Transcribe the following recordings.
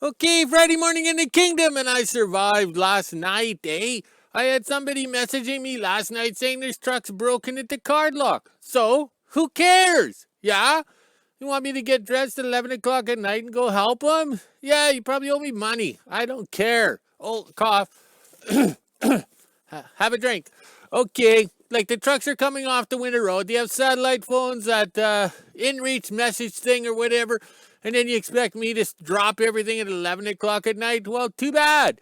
Okay, Friday morning in the kingdom, and I survived last night, eh? I had somebody messaging me last night saying this truck's broken at the card lock. So, who cares? Yeah? You want me to get dressed at 11 o'clock at night and go help them? Yeah, you probably owe me money. I don't care. Oh, cough. Have a drink. Okay, like the trucks are coming off the winter road. They have satellite phones at in-reach message thing or whatever, and then you expect me to drop everything at 11 o'clock at night? Well, too bad.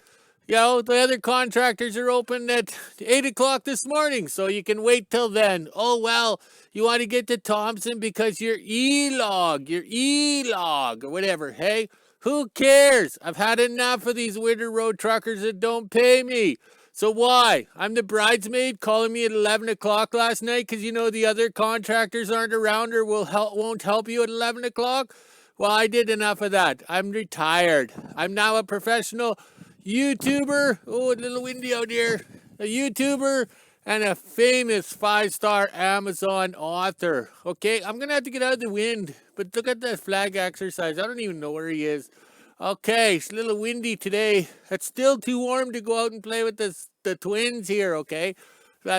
You know, the other contractors are open at 8 o'clock this morning, so you can wait till then. Oh, well, you want to get to Thompson because you're E-log, or whatever. Hey, who cares? I've had enough of these winter road truckers that don't pay me. So why? I'm the bridesmaid calling me at 11 o'clock last night because you know the other contractors aren't around or won't help you at 11 o'clock? Well, I did enough of that. I'm retired. I'm now a professional YouTuber. Oh, a little windy out here. A YouTuber and a famous 5-star Amazon author. Okay, I'm going to have to get out of the wind. But look at that flag exercise. I don't even know where he is. Okay, it's a little windy today. It's still too warm to go out and play with the twins here, okay?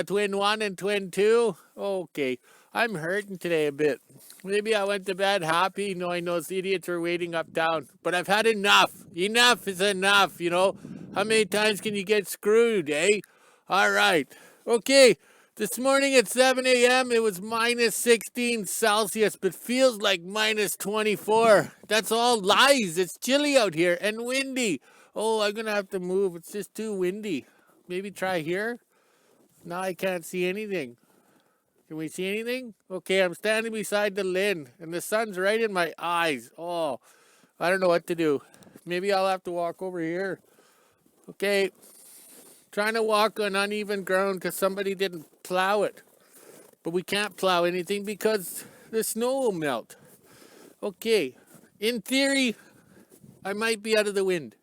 Twin 1 and twin 2. Okay, I'm hurting today a bit. Maybe I went to bed happy knowing those idiots were waiting up down. But I've had enough. Enough is enough, you know? How many times can you get screwed, eh? All right. Okay, this morning at 7 a.m., it was minus 16 Celsius, but feels like minus 24. That's all lies. It's chilly out here and windy. Oh, I'm going to have to move. It's just too windy. Maybe try here? Now I can't see anything. Can we see anything? Okay, I'm standing beside the Linn, and the sun's right in my eyes. Oh, I don't know what to do. Maybe I'll have to walk over here. Okay, trying to walk on uneven ground because somebody didn't plow it. But we can't plow anything because the snow will melt. Okay, in theory, I might be out of the wind.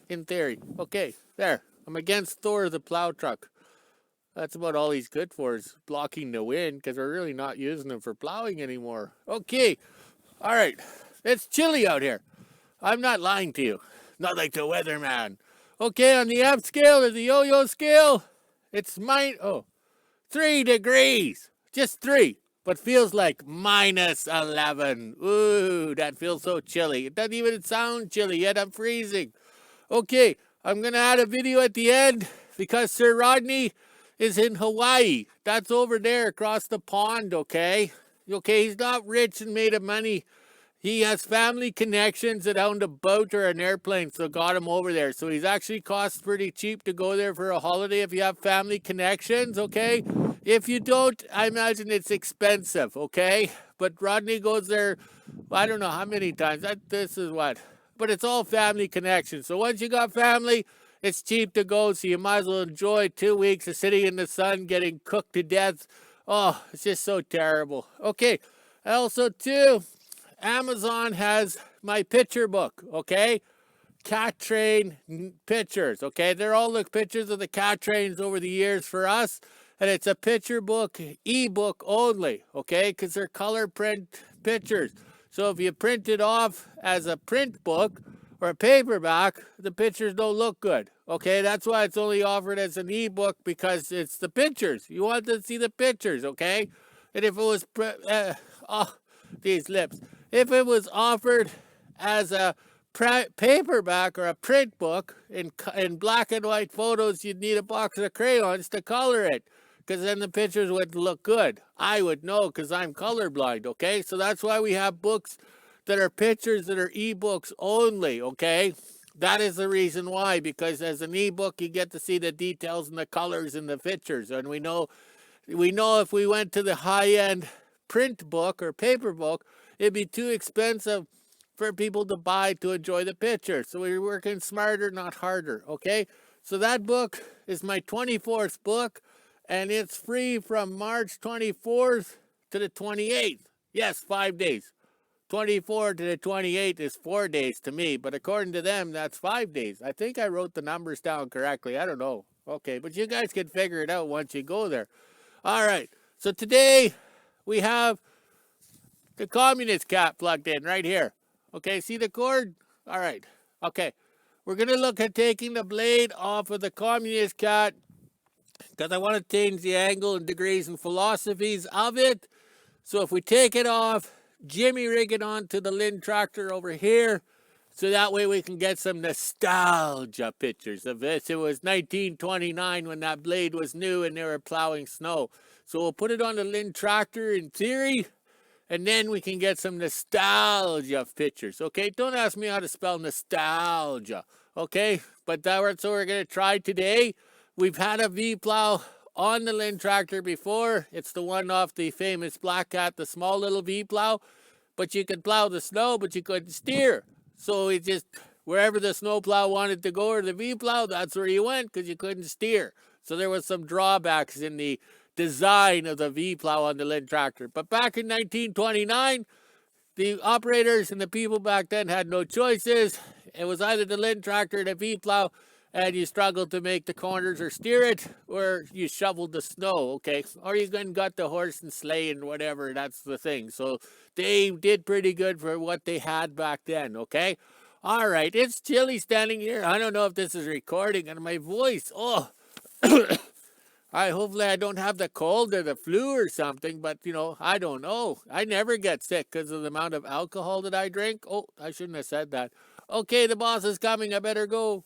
In theory. Okay, there. I'm against Thor, the plow truck. That's about all he's good for is blocking the wind because we're really not using him for plowing anymore. Okay, all right. It's chilly out here. I'm not lying to you. Not like the weatherman. Okay, on the amp scale or the yo-yo scale, it's 3 degrees. Just 3. But feels like minus 11. Ooh, that feels so chilly. It doesn't even sound chilly yet. I'm freezing. Okay, I'm going to add a video at the end because Sir Rodney is in Hawaii. That's over there across the pond, okay? Okay, he's not rich and made of money. He has family connections that owned a boat or an airplane, so got him over there. So he's actually costs pretty cheap to go there for a holiday if you have family connections, okay? If you don't, I imagine it's expensive, okay? But Rodney goes there, I don't know how many times. This is what? But it's all family connections. So once you got family, it's cheap to go, so you might as well enjoy 2 weeks of sitting in the sun getting cooked to death. Oh, it's just so terrible. Okay, also too, Amazon has my picture book, okay? Cat train pictures, okay? They're all the pictures of the cat trains over the years for us, and it's a picture book, ebook only, okay? Because they're color print pictures. So if you print it off as a print book or a paperback, the pictures don't look good, okay? That's why it's only offered as an ebook because it's the pictures. You want to see the pictures, okay? And if it was, these lips. If it was offered as a paperback or a print book in black and white photos, you'd need a box of crayons to color it because then the pictures would look good. I would know because I'm colorblind, okay? So that's why we have books that are pictures that are ebooks only, okay? That is the reason why, because as an ebook, you get to see the details and the colors in the pictures. And we know if we went to the high-end print book or paper book, it'd be too expensive for people to buy to enjoy the picture. So we're working smarter, not harder, okay? So that book is my 24th book, and it's free from March 24th to the 28th. Yes, 5 days. 24 to the 28th is 4 days to me, but according to them, that's 5 days. I think I wrote the numbers down correctly. I don't know. Okay, but you guys can figure it out once you go there. All right, so today we have the communist cap plugged in right here. Okay, see the cord? All right. Okay. We're going to look at taking the blade off of the communist cat because I want to change the angle and degrees and philosophies of it. So if we take it off, Jimmy rig it onto the Linn Tractor over here. So that way we can get some nostalgia pictures of this. It was 1929 when that blade was new and they were plowing snow. So we'll put it on the Linn Tractor in theory. And then we can get some nostalgia pictures, okay? Don't ask me how to spell nostalgia, okay? But that's what we're going to try today. We've had a Vee Plow on the Linn Tractor before. It's the one off the famous Black Cat, the small little Vee Plow. But you could plow the snow, but you couldn't steer. So it just, wherever the snow plow wanted to go or the Vee Plow, that's where you went because you couldn't steer. So there was some drawbacks in the design of the Vee Plow on the Linn Tractor. But back in 1929, the operators and the people back then had no choices. It was either the Linn Tractor or the Vee Plow, and you struggled to make the corners or steer it, or you shoveled the snow, okay? Or you got the horse and sleigh and whatever, that's the thing. So they did pretty good for what they had back then, okay? All right, it's chilly standing here. I don't know if this is recording, and my voice, oh... hopefully I don't have the cold or the flu or something, but, I don't know. I never get sick because of the amount of alcohol that I drink. Oh, I shouldn't have said that. Okay, the boss is coming. I better go.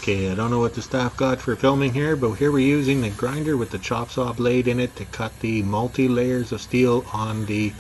Okay, I don't know what the staff got for filming here, but here we're using the grinder with the chop saw blade in it to cut the multi-layers of steel on the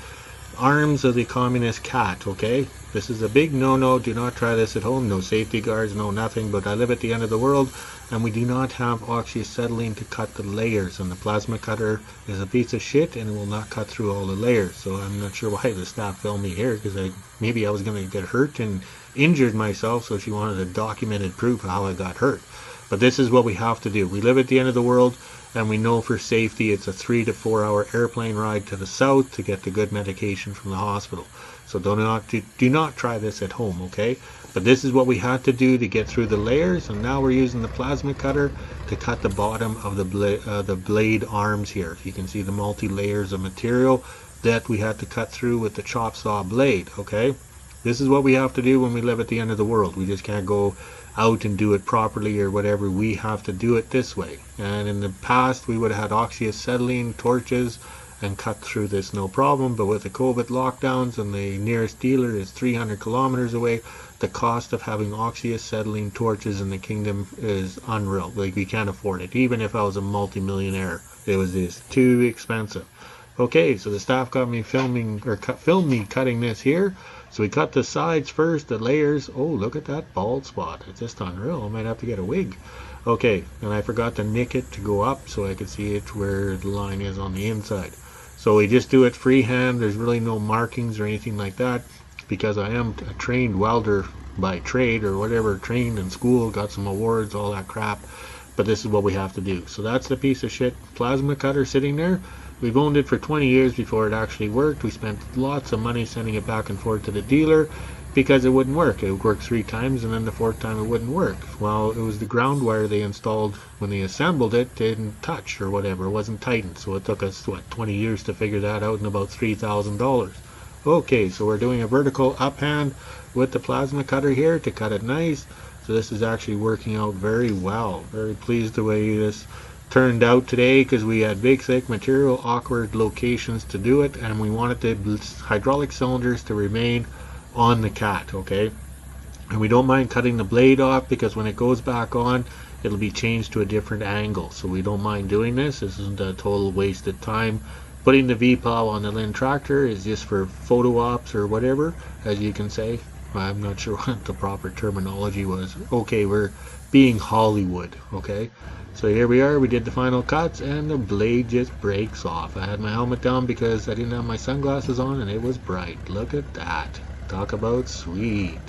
arms of the communist cat, okay? This is a big no-no. Do not try this at home. No safety guards, no nothing, but I live at the end of the world, and we do not have oxyacetylene to cut the layers, and the plasma cutter is a piece of shit, and it will not cut through all the layers. So I'm not sure why the staff filmed me here, because maybe I was going to get hurt and injured myself, so she wanted a documented proof of how I got hurt. But this is what we have to do. We live at the end of the world, and we know for safety it's a 3 to 4 hour airplane ride to the south to get the good medication from the hospital. So do not try this at home, okay? But this is what we had to do to get through the layers, and now we're using the plasma cutter to cut the bottom of the blade arms here. You can see the multi-layers of material that we had to cut through with the chop saw blade, okay? This is what we have to do when we live at the end of the world. We just can't go out and do it properly or whatever. We have to do it this way. And in the past, we would have had oxyacetylene torches and cut through this no problem. But with the COVID lockdowns and the nearest dealer is 300 kilometers away, the cost of having oxyacetylene torches in the kingdom is unreal. Like, we can't afford it. Even if I was a multi-millionaire, it was just too expensive. Okay, so the staff got me filmed me cutting this here. So we cut the sides first, the layers. Oh, look at that bald spot. It's just unreal. I might have to get a wig. Okay, and I forgot to nick it to go up so I could see it where the line is on the inside. So we just do it freehand. There's really no markings or anything like that, because I am a trained welder by trade or whatever, trained in school, got some awards, all that crap. But this is what we have to do. So that's the piece of shit plasma cutter sitting there. We've owned it for 20 years before it actually worked. We spent lots of money sending it back and forth to the dealer because it wouldn't work. It would work 3 times, and then the 4th time it wouldn't work. Well, it was the ground wire they installed when they assembled it didn't touch or whatever. It wasn't tightened. So it took us, 20 years to figure that out, and about $3,000. Okay, so we're doing a vertical uphand with the plasma cutter here to cut it nice. So this is actually working out very well. Very pleased the way this turned out today, because we had big thick material, awkward locations to do it, and we wanted the hydraulic cylinders to remain on the cat, okay? And we don't mind cutting the blade off, because when it goes back on, it'll be changed to a different angle. So we don't mind doing this. This isn't a total waste of time. Putting the Vee Plow on the Linn Tractor is just for photo ops or whatever, as you can say. I'm not sure what the proper terminology was. Okay, we're being Hollywood, okay? So here we are, we did the final cuts, and the blade just breaks off. I had my helmet down because I didn't have my sunglasses on, and it was bright. Look at that. Talk about sweet.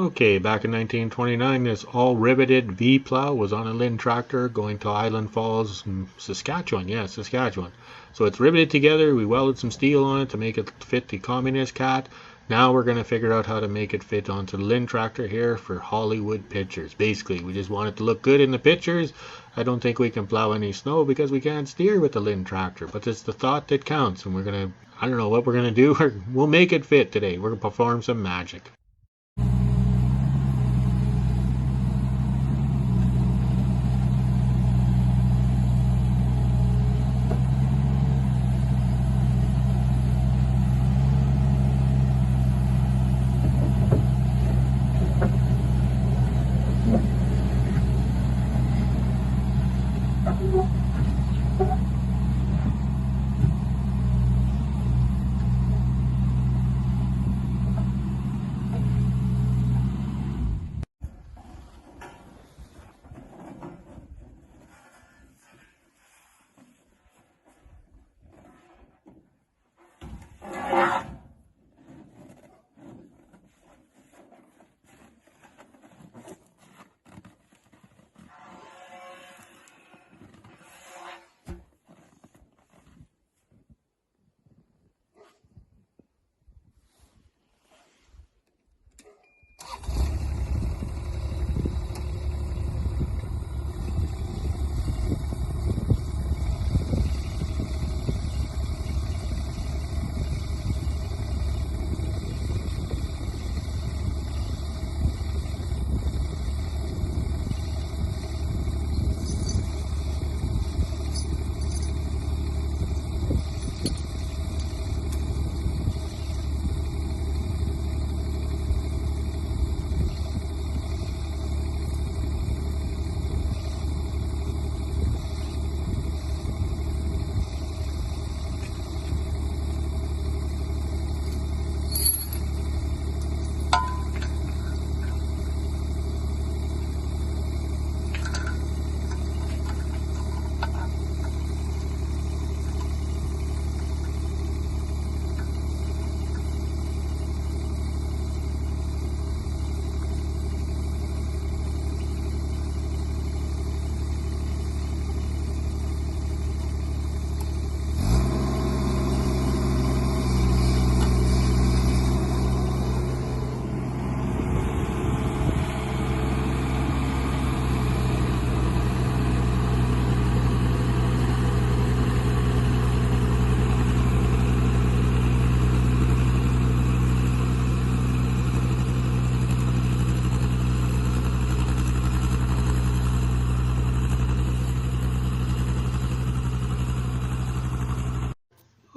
Okay, back in 1929, this all riveted Vee Plow was on a Linn Tractor going to Island Falls, Saskatchewan. Yeah, Saskatchewan. So it's riveted together. We welded some steel on it to make it fit the communist cat. Now we're going to figure out how to make it fit onto the Linn Tractor here for Hollywood pictures. Basically, we just want it to look good in the pictures. I don't think we can plow any snow because we can't steer with the Linn Tractor, but it's the thought that counts, and we're going to, I don't know what we're going to do. We'll make it fit today. We're going to perform some magic.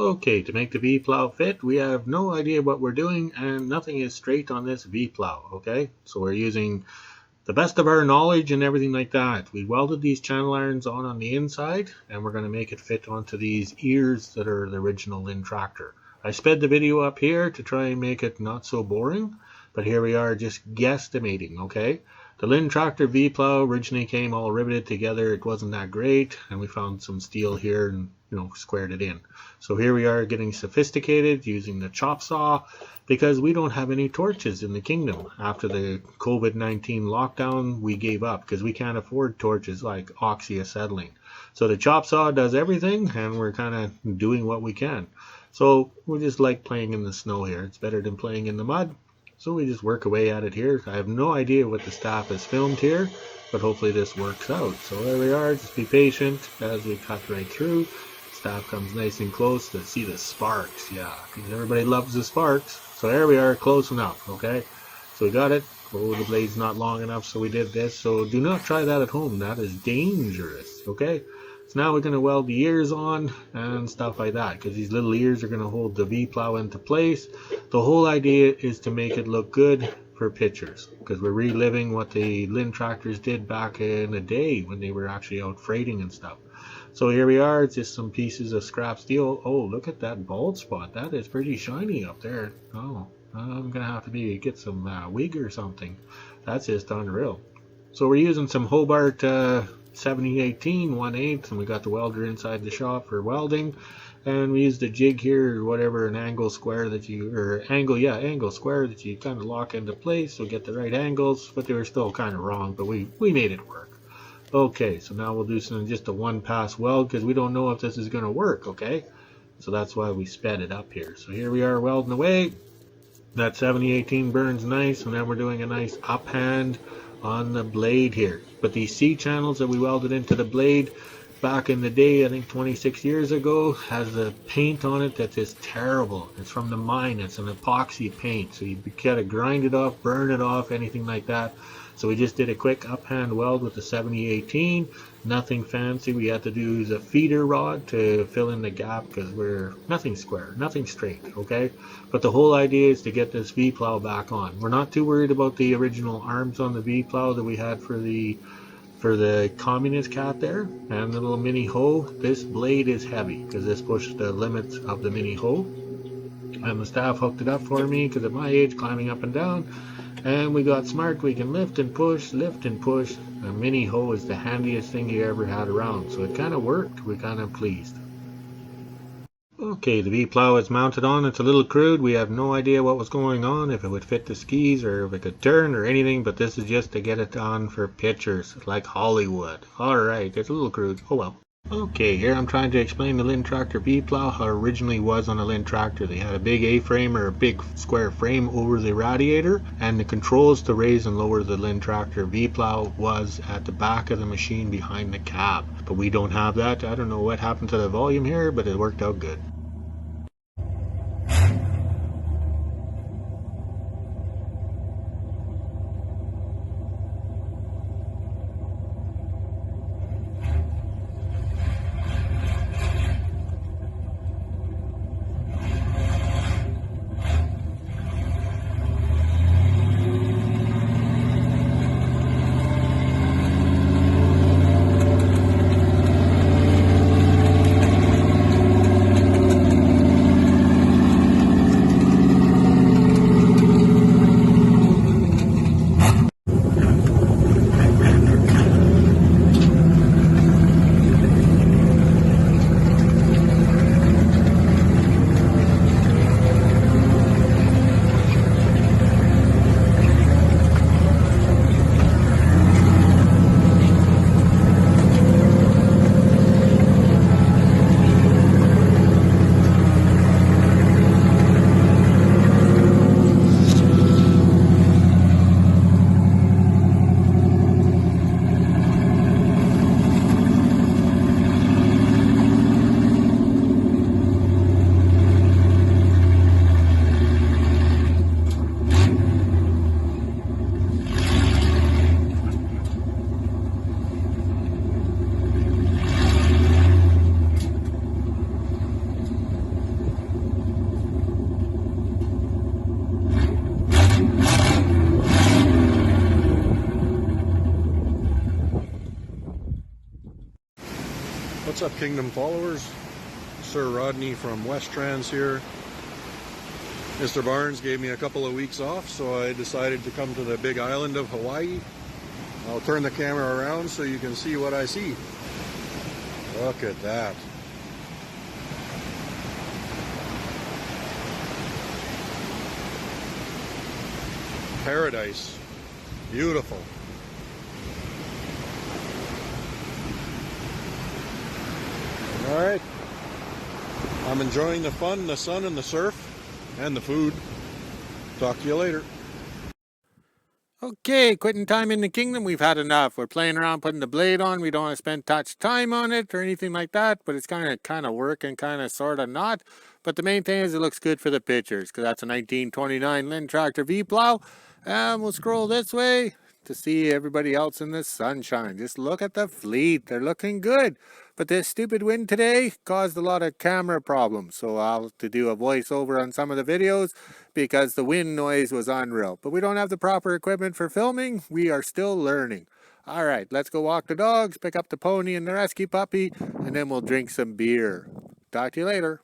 Okay, to make the Vee Plow fit, we have no idea what we're doing and nothing is straight on this Vee Plow, okay? So we're using the best of our knowledge and everything like that. We welded these channel irons on the inside and we're going to make it fit onto these ears that are the original Linn Tractor. I sped the video up here to try and make it not so boring, but here we are just guesstimating, okay? The Linn Tractor Vee Plow originally came all riveted together. It wasn't that great, and we found some steel here and squared it in. So here we are getting sophisticated using the chop saw because we don't have any torches in the kingdom. After the COVID-19 lockdown, we gave up because we can't afford torches like oxyacetylene. So the chop saw does everything, and we're kind of doing what we can. So we just like playing in the snow here. It's better than playing in the mud. So we just work away at it here. I have no idea what the staff has filmed here, but hopefully this works out. So there we are. Just be patient as we cut right through. Staff comes nice and close to see the sparks. Yeah, because everybody loves the sparks. So there we are, close enough, okay? So we got it. Oh, the blade's not long enough, so we did this. So do not try that at home. That is dangerous, okay? So now we're going to weld the ears on and stuff like that, because these little ears are going to hold the Vee Plow into place. The whole idea is to make it look good for pictures, because we're reliving what the Linn Tractors did back in the day when they were actually out freighting and stuff. So here we are, it's just some pieces of scrap steel. Oh, look at that bald spot. That is pretty shiny up there. Oh, I'm going to have to get some wig or something. That's just unreal. So we're using some Hobart 7018 1/8, and we got the welder inside the shop for welding. And we used a jig here, or whatever, an angle square that you, or angle square that you kind of lock into place so get the right angles, but they were still kind of wrong, but we made it work. Okay, so now we'll do just a one pass weld because we don't know if this is going to work, okay? So that's why we sped it up here. So here we are welding away. That 7018 burns nice, and then we're doing a nice uphand on the blade here. But these C channels that we welded into the blade back in the day, I think 26 years ago, has a paint on it that's just terrible. It's from the mine. It's an epoxy paint, so you gotta grind it off, burn it off, anything like that. So we just did a quick uphand weld with the 7018. Nothing fancy. We had to do the feeder rod to fill in the gap because we're nothing square, nothing straight, okay? But the whole idea is to get this Vee Plow back on. We're not too worried about the original arms on the Vee Plow that we had for the communist cat there and the little mini hoe. This blade is heavy because this pushed the limits of the mini hoe. And the staff hooked it up for me because at my age, climbing up and down, and we got smart. We can lift and push, lift and push. A mini hoe is the handiest thing you ever had around, so it kind of worked. We're kind of pleased. Okay, the Vee Plow is mounted on. It's a little crude. We have no idea what was going on, if it would fit the skis or if it could turn or anything, but this is just to get it on for pictures, like Hollywood. Alright, it's a little crude. Oh well. Okay, here I'm trying to explain the Linn Tractor Vee Plow, how it originally was on a Linn Tractor. They had a big A-frame or a big square frame over the radiator, and the controls to raise and lower the Linn Tractor Vee Plow was at the back of the machine behind the cab. But we don't have that. I don't know what happened to the volume here, but it worked out good. What's up, Kingdom followers? Sir Rodney from West Trans here. Mr. Barnes gave me a couple of weeks off, so I decided to come to the big island of Hawaii. I'll turn the camera around so you can see what I see. Look at that. Paradise. Beautiful. Alright, I'm enjoying the fun, the sun, and the surf, and the food. Talk to you later. Okay, quitting time in the kingdom. We've had enough. We're playing around putting the blade on. We don't want to spend much time on it or anything like that, but it's kind of working, kind of sort of not. But the main thing is it looks good for the pictures because that's a 1929 Linn Tractor Vee Plow. And we'll scroll this way to see everybody else in the sunshine. Just look at the fleet. They're looking good. But this stupid wind today caused a lot of camera problems. So I'll have to do a voiceover on some of the videos because the wind noise was unreal. But we don't have the proper equipment for filming. We are still learning. All right, let's go walk the dogs, pick up the pony and the rescue puppy, and then we'll drink some beer. Talk to you later.